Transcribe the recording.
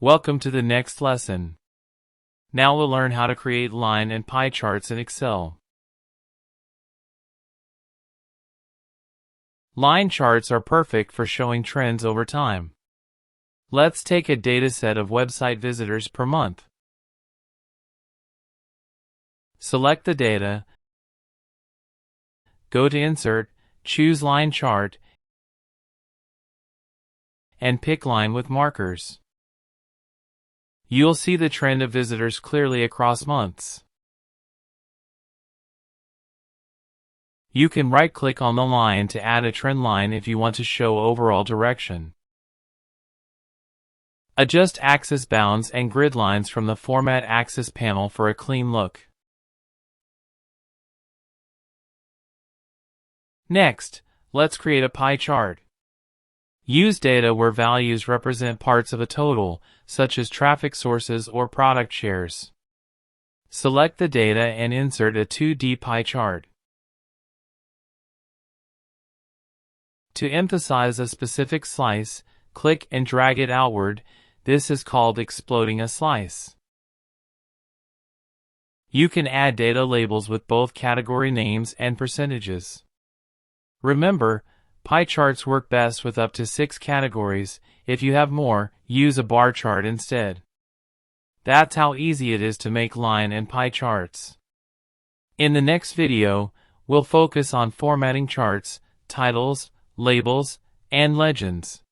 Welcome to the next lesson. Now we'll learn how to create line and pie charts in Excel. Line charts are perfect for showing trends over time. Let's take a dataset of website visitors per month. Select the data, go to Insert, choose Line Chart, and pick Line with Markers. You'll see the trend of visitors clearly across months. You can right-click on the line to add a trend line if you want to show overall direction. Adjust axis bounds and grid lines from the Format Axis panel for a clean look. Next, let's create a pie chart. Use data where values represent parts of a total, such as traffic sources or product shares. Select the data and insert a 2D pie chart. To emphasize a specific slice, click and drag it outward. This is called exploding a slice. You can add data labels with both category names and percentages. Remember, pie charts work best with up to 6 categories. If you have more, use a bar chart instead. That's how easy it is to make line and pie charts. In the next video, we'll focus on formatting charts, titles, labels, and legends.